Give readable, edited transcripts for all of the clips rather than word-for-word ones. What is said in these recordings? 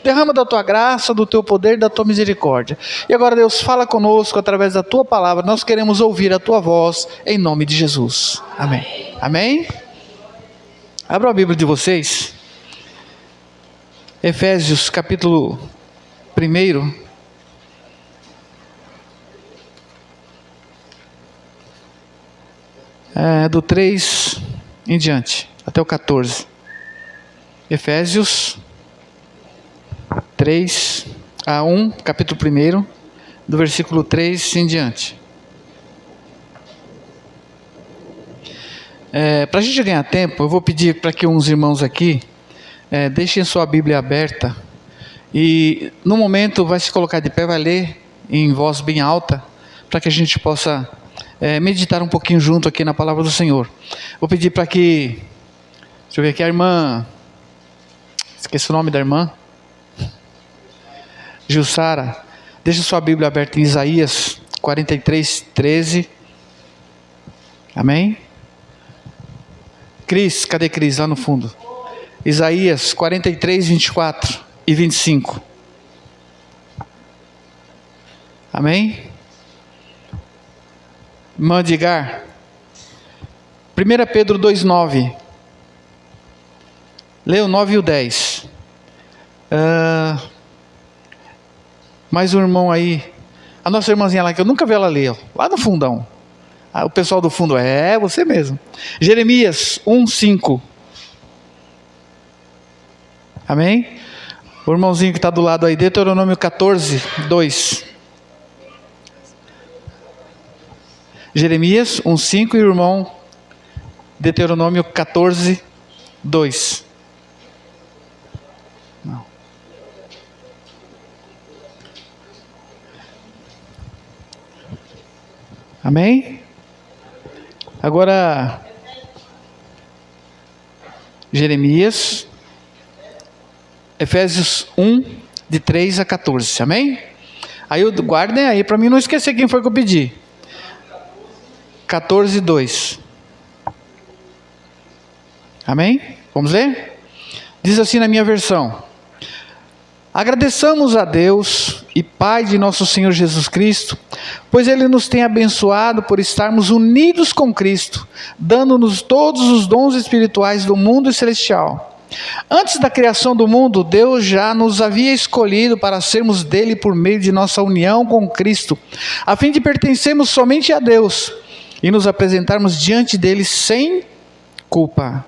Derrama da tua graça, do teu poder, da tua misericórdia. E agora, Deus, fala conosco através da tua palavra. Nós queremos ouvir a tua voz, em nome de Jesus. Amém. Amém? Abra a Bíblia de vocês. Efésios capítulo 1. Do 3 em diante, até o 14. Efésios 1, capítulo 1, do versículo 3 em diante. Para a gente ganhar tempo, eu vou pedir para que uns irmãos aqui deixem sua Bíblia aberta e no momento vai se colocar de pé, vai ler em voz bem alta, para que a gente possa meditar um pouquinho junto aqui na palavra do Senhor. Vou pedir para que, deixa eu ver aqui, a irmã, esqueci o nome da irmã, Jussara, deixa sua Bíblia aberta em Isaías 43, 13, amém? Cris, cadê Cris? Lá no fundo. Isaías 43, 24 e 25, amém? Irmã Edgar, 1 Pedro 2,9, lê o 9 e o 10, mais um irmão aí, a nossa irmãzinha lá, que eu nunca vi ela ler, lá no fundão, o pessoal do fundo, você mesmo, Jeremias 1,5, amém? O irmãozinho que está do lado aí, Deuteronômio 14, 2, Jeremias 1,5 e o irmão Deuteronômio 14, 2. Não. Amém? Agora, Jeremias, Efésios 1, de 3 a 14, amém? Aí guardem aí, para mim não esquecer quem foi que eu pedi. 14, 2. Amém? Vamos ler? Diz assim na minha versão: agradeçamos a Deus e Pai de nosso Senhor Jesus Cristo, pois Ele nos tem abençoado por estarmos unidos com Cristo, dando-nos todos os dons espirituais do mundo celestial. Antes da criação do mundo, Deus já nos havia escolhido para sermos dele por meio de nossa união com Cristo, a fim de pertencermos somente a Deus e nos apresentarmos diante dele sem culpa.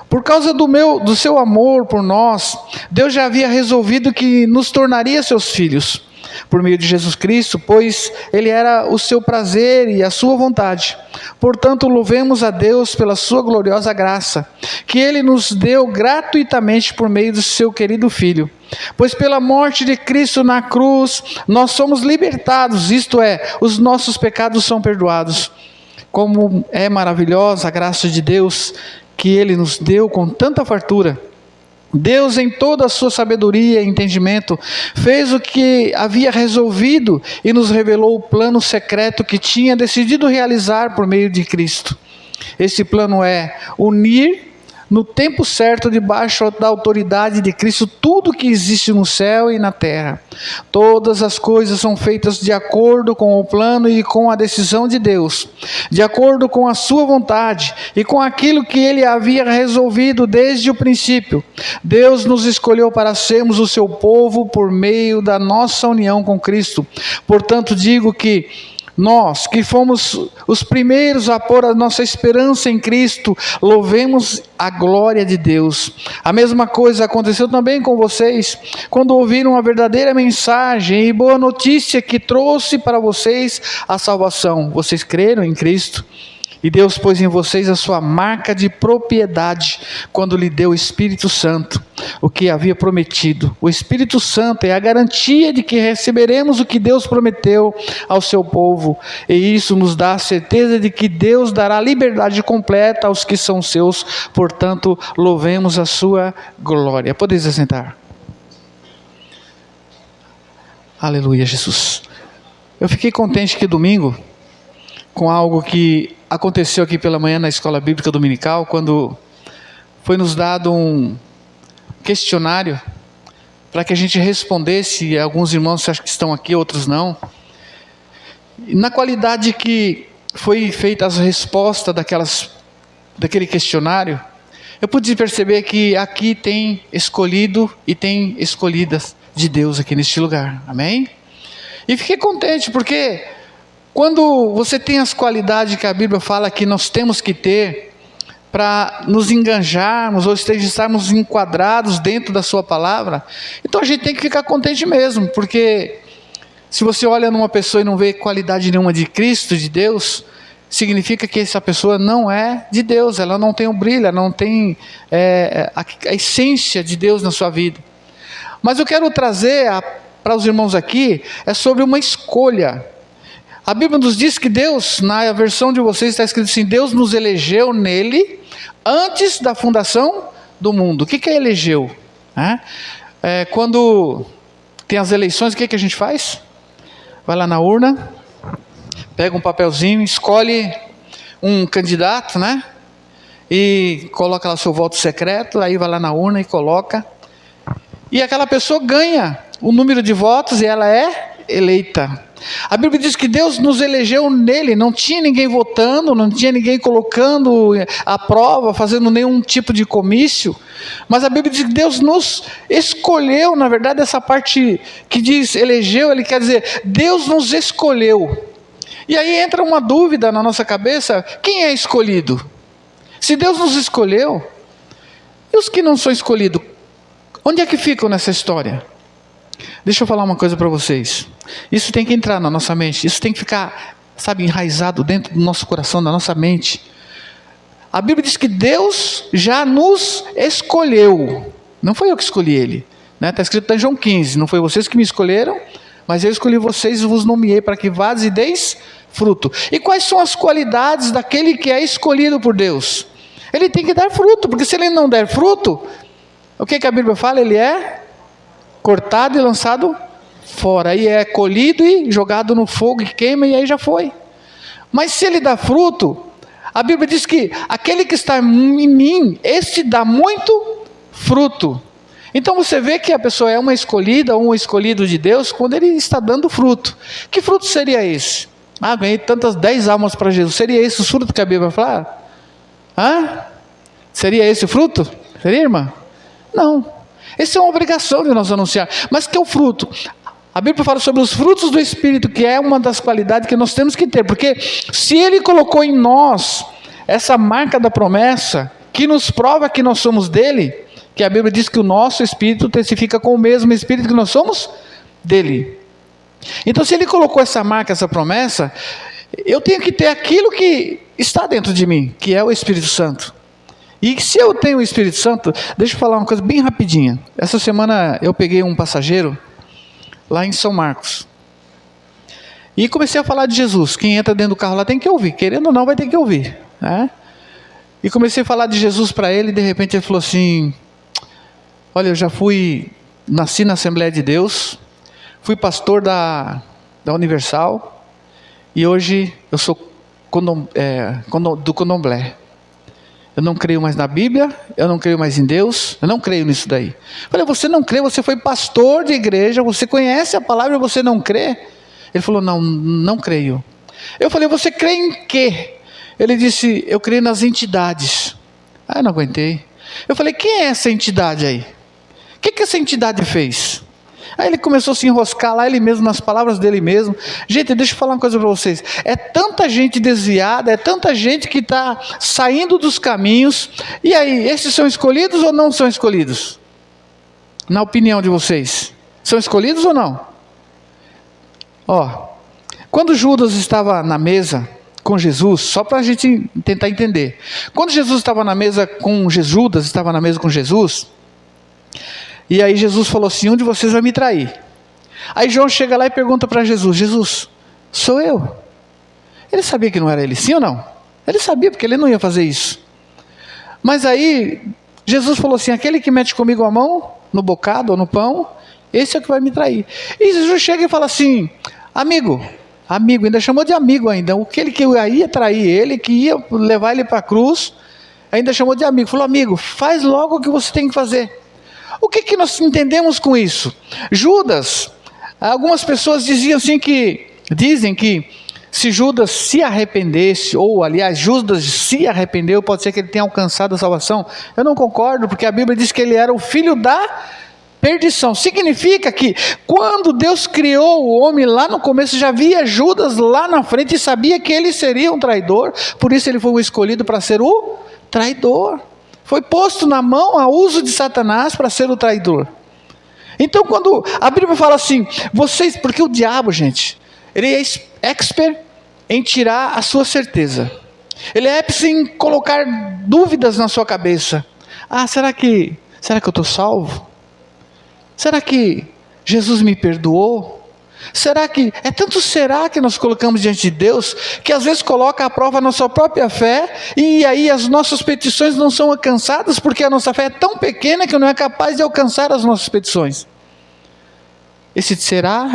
Por causa do seu amor por nós, Deus já havia resolvido que nos tornaria seus filhos, por meio de Jesus Cristo, pois Ele era o seu prazer e a sua vontade. Portanto, louvemos a Deus pela sua gloriosa graça, que Ele nos deu gratuitamente por meio do seu querido Filho. Pois pela morte de Cristo na cruz, nós somos libertados, isto é, os nossos pecados são perdoados. Como é maravilhosa a graça de Deus, que Ele nos deu com tanta fartura. Deus, em toda a sua sabedoria e entendimento, fez o que havia resolvido e nos revelou o plano secreto que tinha decidido realizar por meio de Cristo. Esse plano é unir no tempo certo, debaixo da autoridade de Cristo, tudo que existe no céu e na terra. Todas as coisas são feitas de acordo com o plano e com a decisão de Deus, de acordo com a sua vontade e com aquilo que Ele havia resolvido desde o princípio. Deus nos escolheu para sermos o seu povo por meio da nossa união com Cristo. Portanto, digo que nós, que fomos os primeiros a pôr a nossa esperança em Cristo, louvemos a glória de Deus. A mesma coisa aconteceu também com vocês, quando ouviram a verdadeira mensagem e boa notícia que trouxe para vocês a salvação. Vocês creram em Cristo? E Deus pôs em vocês a sua marca de propriedade, quando lhe deu o Espírito Santo, o que havia prometido. O Espírito Santo é a garantia de que receberemos o que Deus prometeu ao seu povo. E isso nos dá a certeza de que Deus dará liberdade completa aos que são seus. Portanto, louvemos a sua glória. Podeis assentar. Aleluia, Jesus. Eu fiquei contente que domingo, com algo que aconteceu aqui pela manhã na escola bíblica dominical, quando foi nos dado um questionário para que a gente respondesse. Alguns irmãos acho que estão aqui, outros não. Na qualidade que foi feita as respostas daquele questionário, eu pude perceber que aqui tem escolhido e tem escolhidas de Deus aqui neste lugar. Amém? E fiquei contente, porque quando você tem as qualidades que a Bíblia fala que nós temos que ter para nos enganjarmos ou estarmos enquadrados dentro da sua palavra, então a gente tem que ficar contente mesmo, porque se você olha numa pessoa e não vê qualidade nenhuma de Cristo, de Deus, significa que essa pessoa não é de Deus, ela não tem o brilho, ela não tem a essência de Deus na sua vida. Mas eu quero trazer para os irmãos aqui, é sobre uma escolha. A Bíblia nos diz que Deus, na versão de vocês está escrito assim, Deus nos elegeu nele antes da fundação do mundo. O que é elegeu? Quando tem as eleições, o que a gente faz? Vai lá na urna, pega um papelzinho, escolhe um candidato, né? E coloca lá seu voto secreto, aí vai lá na urna e coloca. E aquela pessoa ganha o número de votos e ela é eleita. A Bíblia diz que Deus nos elegeu nele, não tinha ninguém votando, não tinha ninguém colocando a prova, fazendo nenhum tipo de comício, mas a Bíblia diz que Deus nos escolheu. Na verdade, essa parte que diz elegeu, ele quer dizer, Deus nos escolheu. E aí entra uma dúvida na nossa cabeça, quem é escolhido? Se Deus nos escolheu, e os que não são escolhidos, onde é que ficam nessa história? Deixa eu falar uma coisa para vocês. Isso tem que entrar na nossa mente. Isso tem que ficar, enraizado dentro do nosso coração, da nossa mente. A Bíblia diz que Deus já nos escolheu. Não foi eu que escolhi ele. Está escrito em João 15. Não foi vocês que me escolheram, mas eu escolhi vocês e vos nomeei para que vades e deis fruto. E quais são as qualidades daquele que é escolhido por Deus? Ele tem que dar fruto, porque se ele não der fruto, o que a Bíblia fala? Ele é cortado e lançado fora, aí é colhido e jogado no fogo e queima, e aí já foi. Mas se ele dá fruto, a Bíblia diz que aquele que está em mim, este dá muito fruto. Então você vê que a pessoa é uma escolhida ou um escolhido de Deus quando ele está dando fruto. Que fruto seria esse? Ganhei tantas 10 almas para Jesus. Seria esse o fruto que a Bíblia fala? Seria esse o fruto? Seria, irmã? Não. Essa é uma obrigação de nós anunciar. Mas que é o fruto? A Bíblia fala sobre os frutos do Espírito, que é uma das qualidades que nós temos que ter. Porque se Ele colocou em nós essa marca da promessa, que nos prova que nós somos dele, que a Bíblia diz que o nosso Espírito testifica com o mesmo Espírito que nós somos dele. Então, se Ele colocou essa marca, essa promessa, eu tenho que ter aquilo que está dentro de mim, que é o Espírito Santo. E se eu tenho o Espírito Santo, deixa eu falar uma coisa bem rapidinha. Essa semana eu peguei um passageiro lá em São Marcos. E comecei a falar de Jesus. Quem entra dentro do carro lá tem que ouvir. Querendo ou não, vai ter que ouvir. E comecei a falar de Jesus para ele, e de repente ele falou assim, olha, eu já nasci na Assembleia de Deus, fui pastor da Universal, e hoje eu sou do Candomblé. Eu não creio mais na Bíblia, eu não creio mais em Deus, eu não creio nisso daí. Eu falei, você não crê, você foi pastor de igreja, você conhece a palavra e você não crê? Ele falou, não creio. Eu falei, você crê em quê? Ele disse, eu creio nas entidades. Eu não aguentei. Eu falei, quem é essa entidade aí? O que essa entidade fez? Aí ele começou a se enroscar lá, ele mesmo, nas palavras dele mesmo. Gente, deixa eu falar uma coisa para vocês. É tanta gente desviada, é tanta gente que está saindo dos caminhos. E aí, esses são escolhidos ou não são escolhidos? Na opinião de vocês, são escolhidos ou não? Quando Judas estava na mesa com Jesus, só para a gente tentar entender. Quando Jesus estava na mesa com Judas, estava na mesa com Jesus... E aí Jesus falou assim, um de vocês vai me trair. Aí João chega lá e pergunta para Jesus, Jesus, sou eu? Ele sabia que não era ele, sim ou não? Ele sabia, porque ele não ia fazer isso. Mas aí Jesus falou assim, aquele que mete comigo a mão no bocado ou no pão, esse é o que vai me trair. E Jesus chega e fala assim, amigo, ainda chamou de amigo ainda, aquele que ia trair ele, que ia levar ele para a cruz, ainda chamou de amigo. Falou, amigo, faz logo o que você tem que fazer. o que nós entendemos com isso? Judas, algumas pessoas dizem que se Judas se arrependesse, ou aliás, Judas se arrependeu, pode ser que ele tenha alcançado a salvação. Eu não concordo, porque a Bíblia diz que ele era o filho da perdição. Significa que quando Deus criou o homem lá no começo, já via Judas lá na frente e sabia que ele seria um traidor, por isso ele foi o escolhido para ser o traidor. Foi posto na mão a uso de Satanás para ser o traidor. Então quando a Bíblia fala assim, porque o diabo, gente, ele é expert em tirar a sua certeza. Ele é expert em colocar dúvidas na sua cabeça. Será que eu estou salvo? Será que Jesus me perdoou? Será que nós colocamos diante de Deus, que às vezes coloca à prova a nossa própria fé, e aí as nossas petições não são alcançadas, porque a nossa fé é tão pequena que não é capaz de alcançar as nossas petições.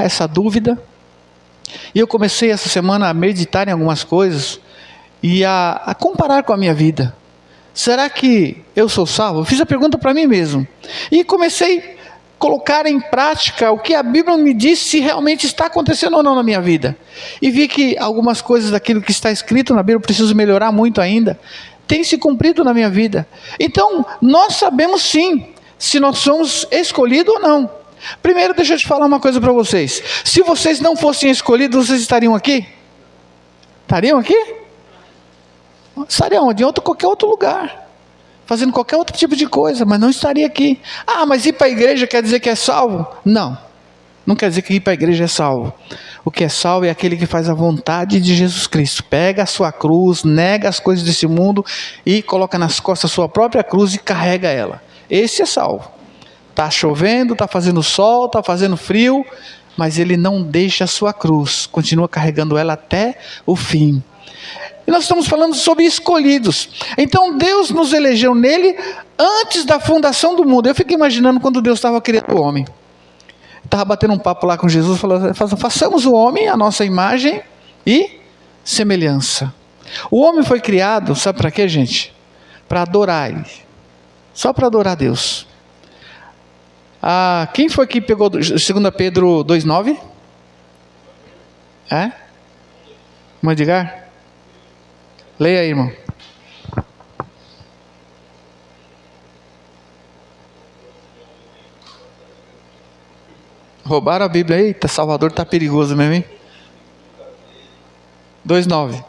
Essa dúvida. E eu comecei essa semana a meditar em algumas coisas, e a comparar com a minha vida. Será que eu sou salvo? Eu fiz a pergunta para mim mesmo, e comecei a colocar em prática o que a Bíblia me diz, se realmente está acontecendo ou não na minha vida. E vi que algumas coisas daquilo que está escrito na Bíblia, eu preciso melhorar muito ainda, tem se cumprido na minha vida. Então, nós sabemos sim, se nós somos escolhidos ou não. Primeiro, deixa eu te falar uma coisa para vocês. Se vocês não fossem escolhidos, vocês estariam aqui? Estariam aqui? Estariam onde? Em qualquer outro lugar, fazendo qualquer outro tipo de coisa, mas não estaria aqui. Mas ir para a igreja quer dizer que é salvo? Não quer dizer que ir para a igreja é salvo. O que é salvo é aquele que faz a vontade de Jesus Cristo. Pega a sua cruz, nega as coisas desse mundo e coloca nas costas a sua própria cruz e carrega ela. Esse é salvo. Está chovendo, está fazendo sol, está fazendo frio, mas ele não deixa a sua cruz, continua carregando ela até o fim. E nós estamos falando sobre escolhidos. Então Deus nos elegeu nele antes da fundação do mundo. Eu fico imaginando quando Deus estava criando o homem. Estava batendo um papo lá com Jesus, falando, façamos o homem a nossa imagem e semelhança. O homem foi criado, sabe para quê, gente? Para adorar Ele. Só para adorar Deus. Quem foi que pegou 2 Pedro 2,9? Irmão Edgar? Leia aí, irmão. Roubaram a Bíblia. Eita, Salvador está perigoso mesmo, hein? 2,9.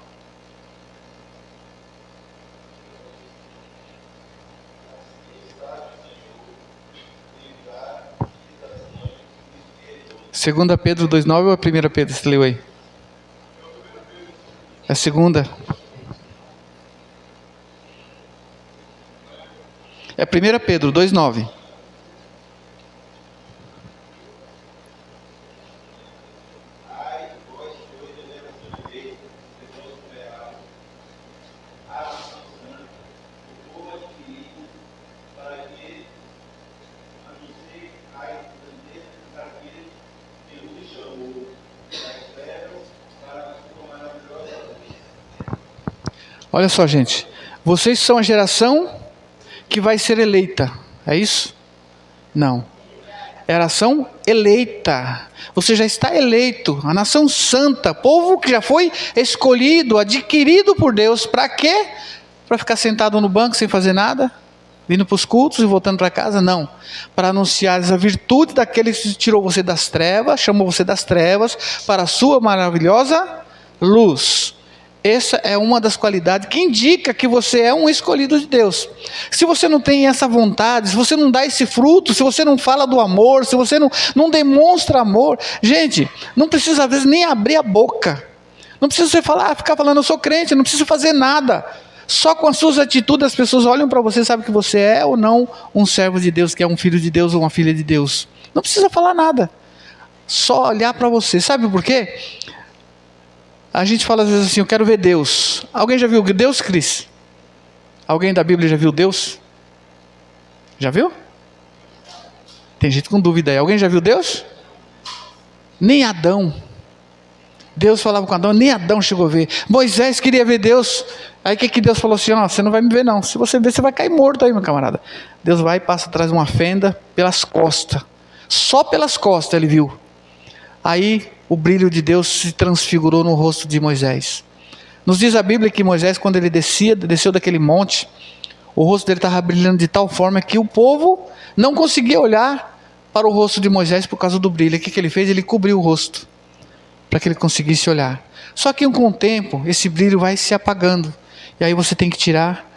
Segunda Pedro 2,9 ou a primeira Pedro? Você leu aí? É a segunda. É 1 Pedro 2,9. Olha só, gente. Vocês são a geração que vai ser eleita. É isso? Não. Geração eleita. Você já está eleito. A nação santa. Povo que já foi escolhido, adquirido por Deus. Para quê? Para ficar sentado no banco sem fazer nada? Vindo para os cultos e voltando para casa? Não. Para anunciar a virtude daquele que tirou você das trevas, chamou você das trevas, para a sua maravilhosa luz. Essa é uma das qualidades que indica que você é um escolhido de Deus. Se você não tem essa vontade, se você não dá esse fruto, se você não fala do amor, se você não demonstra amor, gente, não precisa às vezes nem abrir a boca. Não precisa você ficar falando, eu sou crente, não precisa fazer nada. Só com as suas atitudes as pessoas olham para você e sabem que você é ou não um servo de Deus, que é um filho de Deus ou uma filha de Deus. Não precisa falar nada. Só olhar para você. Sabe por quê? A gente fala às vezes assim, eu quero ver Deus. Alguém já viu Deus, Cris? Alguém da Bíblia já viu Deus? Já viu? Tem gente com dúvida aí. Alguém já viu Deus? Nem Adão. Deus falava com Adão, nem Adão chegou a ver. Moisés queria ver Deus. Aí o que Deus falou assim? Você não vai me ver não. Se você ver, você vai cair morto aí, meu camarada. Deus vai e passa atrás de uma fenda pelas costas. Só pelas costas ele viu. Aí o brilho de Deus se transfigurou no rosto de Moisés. Nos diz a Bíblia que Moisés, quando ele desceu daquele monte, o rosto dele estava brilhando de tal forma que o povo não conseguia olhar para o rosto de Moisés por causa do brilho. O que ele fez? Ele cobriu o rosto, para que ele conseguisse olhar. Só que com o tempo, esse brilho vai se apagando. E aí você tem que tirar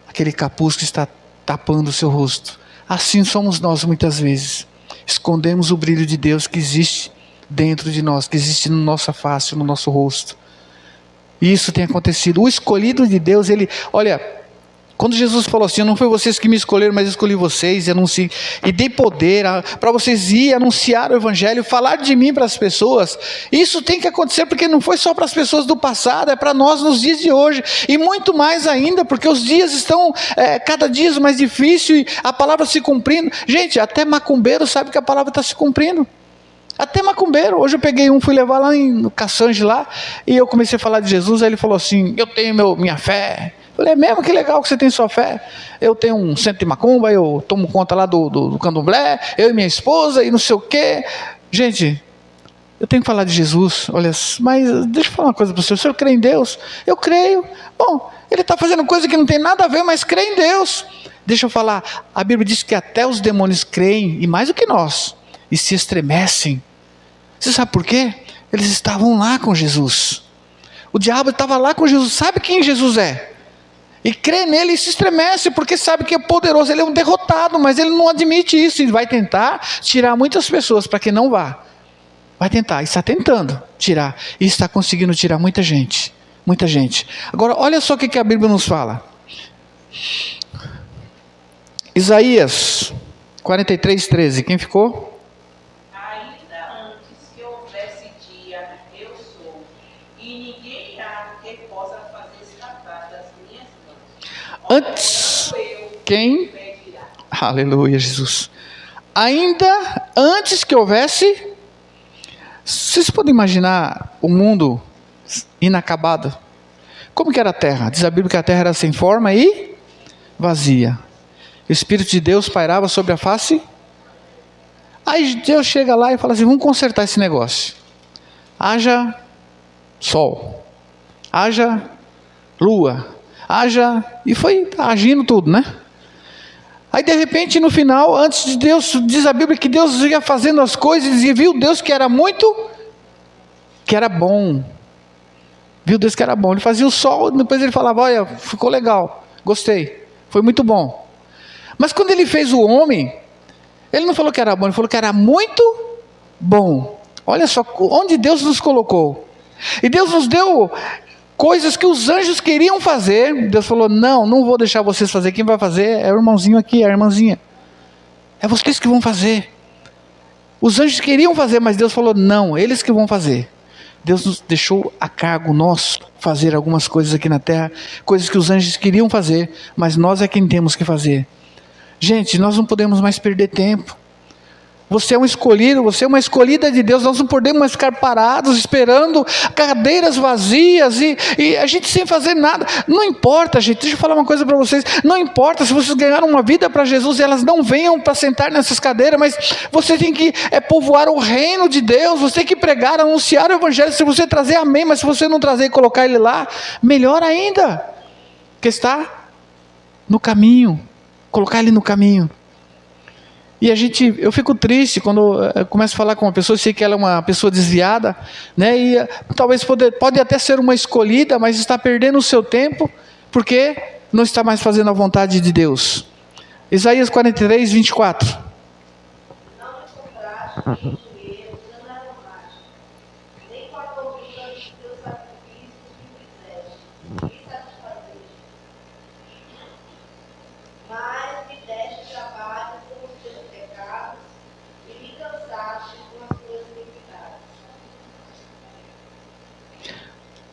aquele capuz que está tapando o seu rosto. Assim somos nós muitas vezes. Escondemos o brilho de Deus que existe dentro de nós, que existe na nossa face, no nosso rosto. E isso tem acontecido. O escolhido de Deus, olha, quando Jesus falou assim, não foi vocês que me escolheram, mas escolhi vocês, e dei poder para vocês ir anunciar o Evangelho, falar de mim para as pessoas. Isso tem que acontecer, porque não foi só para as pessoas do passado, é para nós nos dias de hoje, e muito mais ainda, porque os dias estão cada dia mais difíceis, e a palavra se cumprindo. Gente, até macumbeiro sabe que a palavra está se cumprindo. Até macumbeiro. Hoje eu peguei fui levar lá no Caçange lá, e eu comecei a falar de Jesus, aí ele falou assim, eu tenho minha fé. Eu falei, é mesmo? Que legal que você tem sua fé. Eu tenho um centro de macumba, eu tomo conta lá do candomblé, eu e minha esposa, e não sei o quê. Gente, eu tenho que falar de Jesus. Olha, mas deixa eu falar uma coisa para você. O senhor crê em Deus? Eu creio. Bom, ele está fazendo coisa que não tem nada a ver, mas crê em Deus. Deixa eu falar, a Bíblia diz que até os demônios creem, e mais do que nós, e se estremecem. Você sabe por quê? Eles estavam lá com Jesus. O diabo estava lá com Jesus. Sabe quem Jesus é? E crê nele e se estremece, porque sabe que é poderoso. Ele é um derrotado, mas ele não admite isso. E vai tentar tirar muitas pessoas para que não vá. Vai tentar, está tentando tirar. E está conseguindo tirar muita gente. Muita gente. Agora, olha só o que a Bíblia nos fala. Isaías 43:13. Quem ficou? Antes, quem? Aleluia, Jesus. Ainda antes que houvesse, vocês podem imaginar o mundo inacabado? Como que era a terra? Diz a Bíblia que a terra era sem forma e vazia. O Espírito de Deus pairava sobre a face. Aí Deus chega lá e fala assim, vamos consertar esse negócio. Haja sol, haja lua, e foi agindo tudo, né? Aí de repente no final, antes de Deus, diz a Bíblia que Deus ia fazendo as coisas e viu Deus que era bom. Viu Deus que era bom. Ele fazia o sol, depois ele falava, olha, ficou legal, gostei, foi muito bom. Mas quando ele fez o homem, ele não falou que era bom, ele falou que era muito bom. Olha só onde Deus nos colocou. E Deus nos deu coisas que os anjos queriam fazer. Deus falou, não vou deixar vocês fazer. Quem vai fazer é o irmãozinho aqui, a irmãzinha. É vocês que vão fazer. Os anjos queriam fazer, mas Deus falou, não, eles que vão fazer. Deus nos deixou a cargo nosso fazer algumas coisas aqui na terra, coisas que os anjos queriam fazer, mas nós é quem temos que fazer. Gente, nós não podemos mais perder tempo. Você é um escolhido, você é uma escolhida de Deus. Nós não podemos mais ficar parados, esperando cadeiras vazias e a gente sem fazer nada. Não importa, gente, deixa eu falar uma coisa para vocês. Não importa se vocês ganharam uma vida para Jesus e elas não venham para sentar nessas cadeiras, mas você tem que povoar o reino de Deus, você tem que pregar, anunciar o Evangelho. Se você trazer, amém, mas se você não trazer e colocar ele lá, melhor ainda, que está no caminho, colocar ele no caminho. E eu fico triste quando eu começo a falar com uma pessoa, sei que ela é uma pessoa desviada, né? E talvez pode até ser uma escolhida, mas está perdendo o seu tempo, porque não está mais fazendo a vontade de Deus. Isaías 43:24.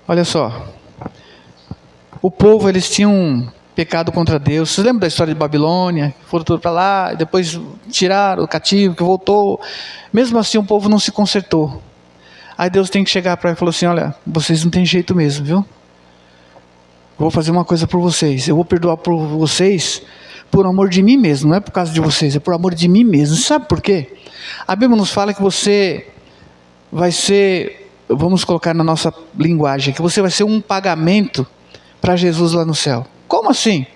Olha só, o povo, eles tinham pecado contra Deus. Vocês lembram da história de Babilônia? Foram todos para lá, e depois tiraram o cativo, que voltou. Mesmo assim o povo não se consertou. Aí Deus tem que chegar para ela e falar assim: olha, vocês não tem jeito mesmo, viu? Eu vou fazer uma coisa por vocês. Eu vou perdoar por vocês por amor de mim mesmo. Não é por causa de vocês, é por amor de mim mesmo. Sabe por quê? A Bíblia nos fala que você vai ser, vamos colocar na nossa linguagem, que você vai ser um pagamento para Jesus lá no céu. Como assim?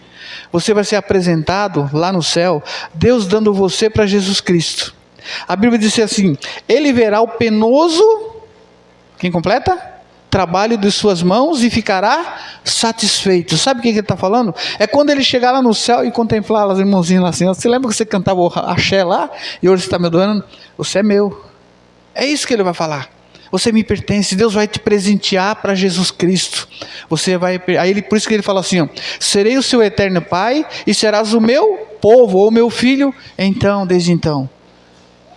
Você vai ser apresentado lá no céu, Deus dando você para Jesus Cristo. A Bíblia diz assim: Ele verá o penoso, quem completa? Trabalho de suas mãos e ficará satisfeito. Sabe o que ele está falando? É quando ele chegar lá no céu e contemplar as irmãozinhas lá assim. Você lembra que você cantava o axé lá? E hoje você está me adorando? Você é meu. É isso que ele vai falar. Você me pertence. Deus vai te presentear para Jesus Cristo. Você vai. Aí por isso que ele fala assim: ó, serei o seu eterno Pai e serás o meu povo ou meu filho. Então, desde então,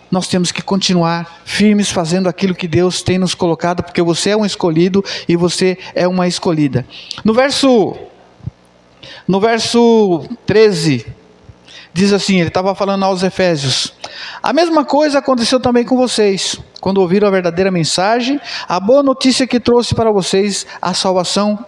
nós temos que continuar firmes fazendo aquilo que Deus tem nos colocado, porque você é um escolhido e você é uma escolhida. No verso 13, diz assim, ele estava falando aos Efésios: a mesma coisa aconteceu também com vocês, quando ouviram a verdadeira mensagem, a boa notícia que trouxe para vocês a salvação.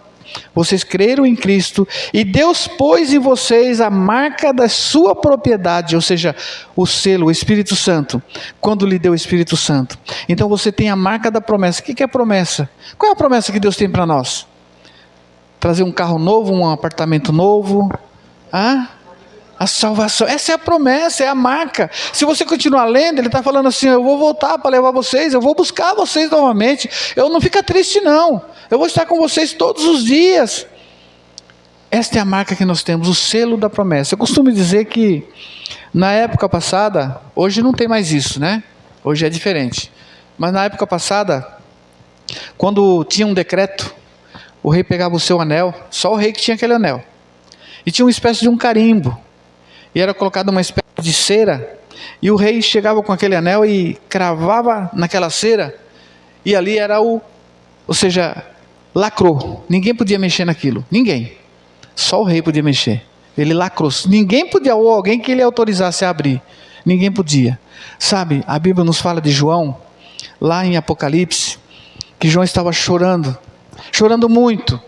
Vocês creram em Cristo e Deus pôs em vocês a marca da sua propriedade, ou seja, o selo, o Espírito Santo, quando lhe deu o Espírito Santo. Então você tem a marca da promessa. O que é promessa? Qual é a promessa que Deus tem para nós? Trazer um carro novo, um apartamento novo, a salvação. Essa é a promessa, é a marca. Se você continuar lendo, ele está falando assim: eu vou voltar para levar vocês, eu vou buscar vocês novamente, eu não fica triste não, eu vou estar com vocês todos os dias. Esta é a marca que nós temos, o selo da promessa. Eu costumo dizer que na época passada, hoje não tem mais isso, né? Hoje é diferente, mas na época passada, quando tinha um decreto, o rei pegava o seu anel, só o rei que tinha aquele anel, e tinha uma espécie de um carimbo, e era colocada uma espécie de cera, e o rei chegava com aquele anel e cravava naquela cera, e ali era ou seja, lacrou, ninguém podia mexer naquilo, ninguém, só o rei podia mexer, ele lacrou, ninguém podia, ou alguém que ele autorizasse a abrir, ninguém podia. Sabe, a Bíblia nos fala de João, lá em Apocalipse, que João estava chorando muito,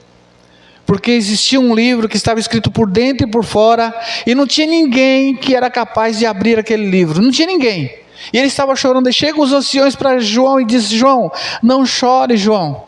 porque existia um livro que estava escrito por dentro e por fora, e não tinha ninguém que era capaz de abrir aquele livro, não tinha ninguém, e ele estava chorando. E chegam os anciões para João e diz: João, não chore, João,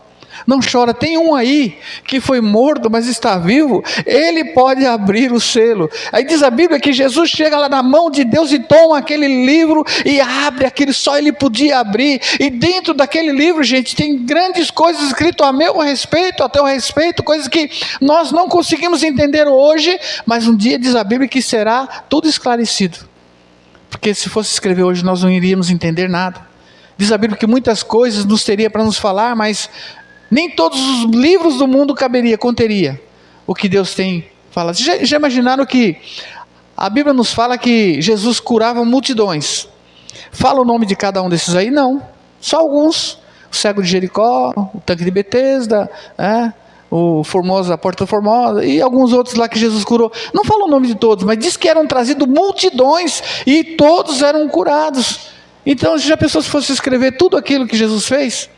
não chora, tem um aí que foi morto, mas está vivo, ele pode abrir o selo. Aí diz a Bíblia que Jesus chega lá na mão de Deus e toma aquele livro e abre aquele, só ele podia abrir, e dentro daquele livro, gente, tem grandes coisas escritas a meu respeito, a teu respeito, coisas que nós não conseguimos entender hoje, mas um dia diz a Bíblia que será tudo esclarecido, porque se fosse escrever hoje nós não iríamos entender nada. Diz a Bíblia que muitas coisas nos teria para nos falar, mas nem todos os livros do mundo conteria o que Deus tem falado. Já imaginaram que a Bíblia nos fala que Jesus curava multidões? Fala o nome de cada um desses aí? Não, só alguns. O cego de Jericó, o tanque de Betesda, o Formosa, a porta formosa, e alguns outros lá que Jesus curou. Não fala o nome de todos, mas diz que eram trazidos multidões e todos eram curados. Então, já pensou se fosse escrever tudo aquilo que Jesus fez?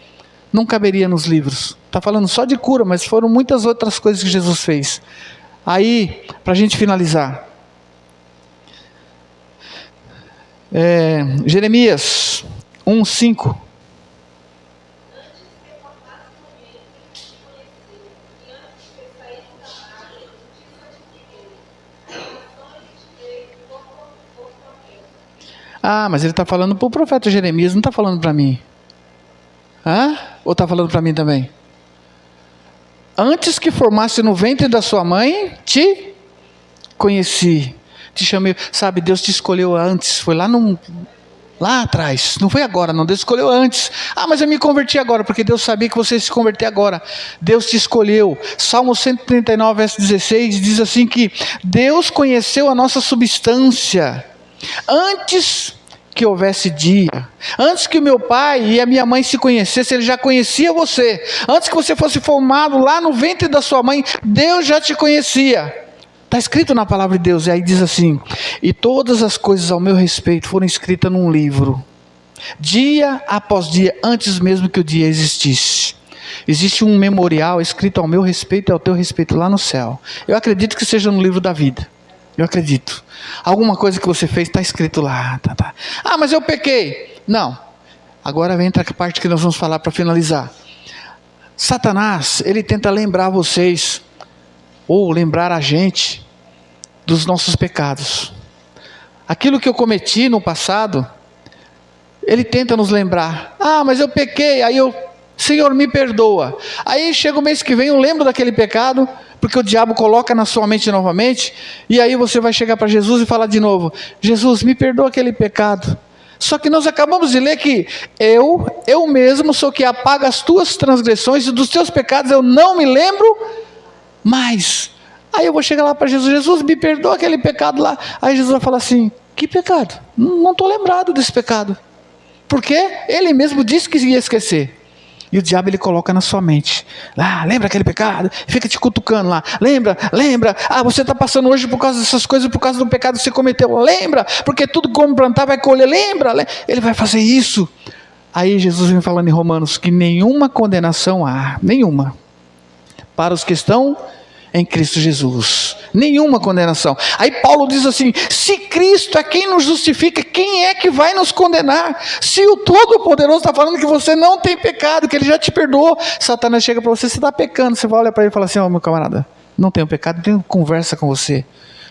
Não caberia nos livros. Está falando só de cura, mas foram muitas outras coisas que Jesus fez. Aí, para a gente finalizar, Jeremias 1:5. Mas ele está falando para o profeta Jeremias, não está falando para mim. Ou está falando para mim também? Antes que formasse no ventre da sua mãe, te conheci, te chamei. Sabe, Deus te escolheu antes, foi lá atrás, não foi agora não, Deus escolheu antes. Mas eu me converti agora, porque Deus sabia que você ia se converter agora. Deus te escolheu. Salmo 139, verso 16, diz assim que Deus conheceu a nossa substância, antes que houvesse dia, antes que o meu pai e a minha mãe se conhecessem, ele já conhecia você, antes que você fosse formado lá no ventre da sua mãe, Deus já te conhecia, está escrito na palavra de Deus, e aí diz assim: e todas as coisas ao meu respeito foram escritas num livro. dia após dia, antes mesmo que o dia existisse. Existe um memorial escrito ao meu respeito e ao teu respeito lá no céu. Eu acredito que seja no livro da vida. Eu acredito. Alguma coisa que você fez está escrito lá. Tá. Ah, mas eu pequei. Não. Agora entra a parte que nós vamos falar para finalizar. Satanás, ele tenta lembrar vocês, ou lembrar a gente, dos nossos pecados. Aquilo que eu cometi no passado, ele tenta nos lembrar. Ah, mas eu pequei, Senhor, me perdoa. Aí chega o mês que vem, eu lembro daquele pecado, porque o diabo coloca na sua mente novamente, e aí você vai chegar para Jesus e falar de novo: Jesus, me perdoa aquele pecado. Só que nós acabamos de ler que eu mesmo sou que apaga as tuas transgressões, e dos teus pecados eu não me lembro mais. Aí eu vou chegar lá para Jesus: Jesus, me perdoa aquele pecado lá. Aí Jesus vai falar assim: que pecado? Não estou lembrado desse pecado. Porque ele mesmo disse que ia esquecer. E o diabo, ele coloca na sua mente: lembra aquele pecado? Fica te cutucando lá. Lembra? Você está passando hoje por causa dessas coisas, por causa do pecado que você cometeu. Lembra? Porque tudo como plantar vai colher. Lembra? Ele vai fazer isso. Aí Jesus vem falando em Romanos que nenhuma condenação há, nenhuma, para os que estão em Cristo Jesus. Nenhuma condenação. Aí Paulo diz assim: se Cristo é quem nos justifica, quem é que vai nos condenar? Se o Todo-Poderoso está falando que você não tem pecado, que Ele já te perdoou, Satanás chega para você: você está pecando. Você vai olhar para ele e falar assim: meu camarada, não tenho pecado, não tenho conversa com você.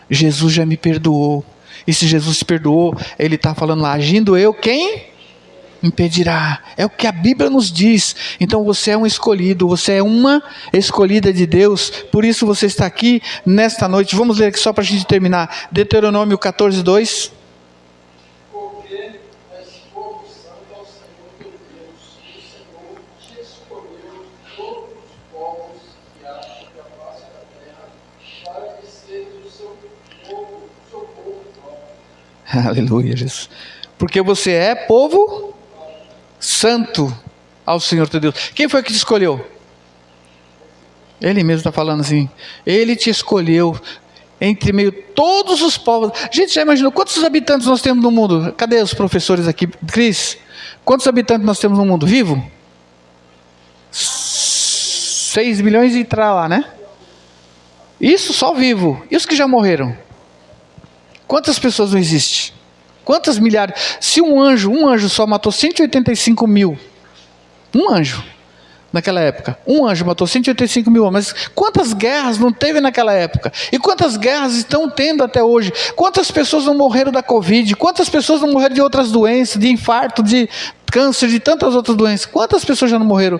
Jesus já me perdoou. E se Jesus te perdoou, Ele está falando lá: agindo eu, quem impedirá? É o que a Bíblia nos diz. Então você é um escolhido, você é uma escolhida de Deus. Por isso você está aqui nesta noite. Vamos ler aqui só para a gente terminar. Deuteronômio 14:2. Porque és povo santo ao Senhor teu Deus, e o Senhor te escolheu de todos os povos que há sobre a face da terra, para que sejas o seu povo próprio. Aleluia, Jesus. Porque você é povo santo ao Senhor teu Deus. Quem foi que te escolheu? Ele mesmo está falando assim: Ele te escolheu entre meio todos os povos. Gente, já imaginou quantos habitantes nós temos no mundo? Cadê os professores aqui? Cris, quantos habitantes nós temos no mundo? Vivo? 6 milhões e entrar lá, né? Isso só vivo. E os que já morreram? Quantas pessoas não existem? Quantas milhares? Se um anjo só matou 185 mil. Um anjo, naquela época. Um anjo matou 185 mil. Mas quantas guerras não teve naquela época? E quantas guerras estão tendo até hoje? Quantas pessoas não morreram da Covid? Quantas pessoas não morreram de outras doenças? De infarto, de câncer, de tantas outras doenças? Quantas pessoas já não morreram?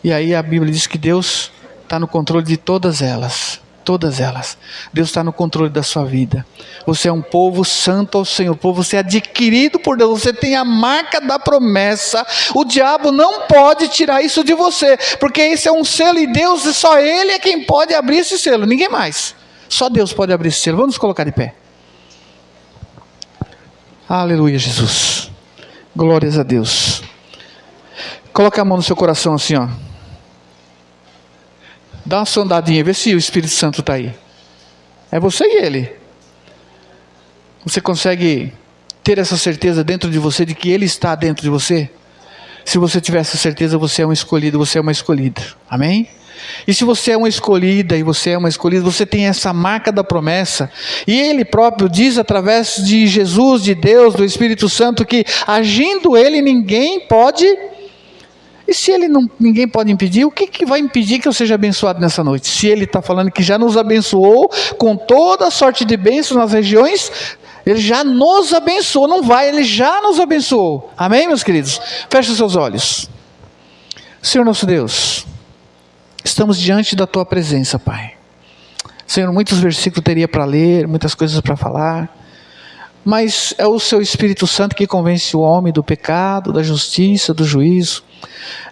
E aí a Bíblia diz que Deus está no controle de todas elas. Todas elas. Deus está no controle da sua vida. Você é um povo santo ao Senhor. Você é adquirido por Deus. Você tem a marca da promessa. O diabo não pode tirar isso de você, porque esse é um selo e Deus, só Ele é quem pode abrir esse selo. Ninguém mais. Só Deus pode abrir esse selo. Vamos nos colocar de pé. Aleluia, Jesus. Glórias a Deus. Coloque a mão no seu coração assim, ó. Dá uma sondadinha, vê se o Espírito Santo está aí. É você e Ele. Você consegue ter essa certeza dentro de você de que Ele está dentro de você? Se você tiver essa certeza, você é um escolhido, você é uma escolhida. Amém? E se você é uma escolhida e você é uma escolhida, você tem essa marca da promessa. E Ele próprio diz através de Jesus, de Deus, do Espírito Santo, que agindo Ele, ninguém pode. E se ninguém pode impedir, o que vai impedir que eu seja abençoado nessa noite? Se Ele está falando que já nos abençoou com toda a sorte de bênçãos nas regiões, Ele já nos abençoou, não vai, Ele já nos abençoou. Amém, meus queridos? Feche os seus olhos. Senhor nosso Deus, estamos diante da Tua presença, Pai. Senhor, muitos versículos teria para ler, muitas coisas para falar, mas é o Seu Espírito Santo que convence o homem do pecado, da justiça, do juízo.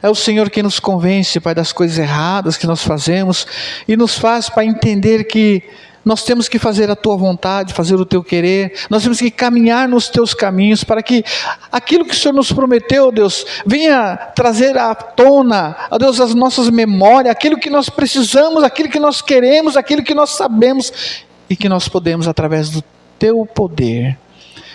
É o Senhor que nos convence, Pai, das coisas erradas que nós fazemos e nos faz, Pai, entender que nós temos que fazer a Tua vontade, fazer o Teu querer, nós temos que caminhar nos Teus caminhos para que aquilo que o Senhor nos prometeu, Deus, venha trazer à tona, ó Deus, as nossas memórias, aquilo que nós precisamos, aquilo que nós queremos, aquilo que nós sabemos e que nós podemos através do Teu poder.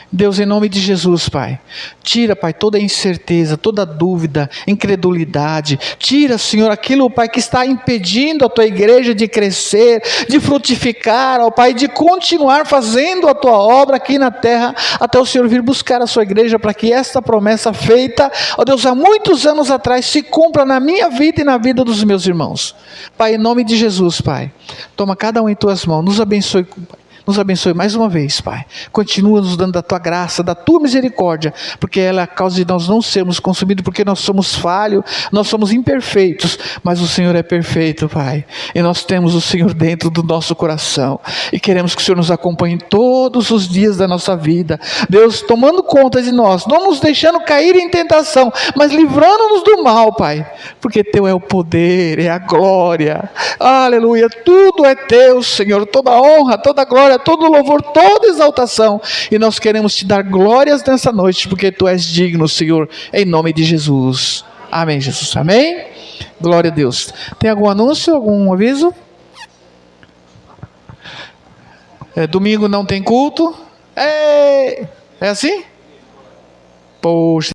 Deus, em nome de Jesus, Pai, tira, Pai, toda incerteza, toda dúvida, incredulidade. Tira, Senhor, aquilo, Pai, que está impedindo a Tua igreja de crescer, de frutificar, ó Pai, de continuar fazendo a Tua obra aqui na terra, até o Senhor vir buscar a Sua igreja, para que esta promessa feita, ó Deus, há muitos anos atrás, se cumpra na minha vida e na vida dos meus irmãos. Pai, em nome de Jesus, Pai, toma cada um em Tuas mãos, nos abençoe, Pai. Nos abençoe mais uma vez, Pai. Continua nos dando da Tua graça, da Tua misericórdia, porque ela é a causa de nós não sermos consumidos, porque nós somos falhos, nós somos imperfeitos, mas o Senhor é perfeito, Pai. E nós temos o Senhor dentro do nosso coração, e queremos que o Senhor nos acompanhe todos os dias da nossa vida. Deus, tomando conta de nós, não nos deixando cair em tentação, mas livrando-nos do mal, Pai, porque Teu é o poder, é a glória. Aleluia, tudo é Teu, Senhor, toda honra, toda glória, todo louvor, toda exaltação, e nós queremos Te dar glórias nessa noite, porque Tu és digno, Senhor, em nome de Jesus. Amém, Jesus, amém? Glória a Deus. Tem algum anúncio, algum aviso? Domingo não tem culto? É assim? Poxa.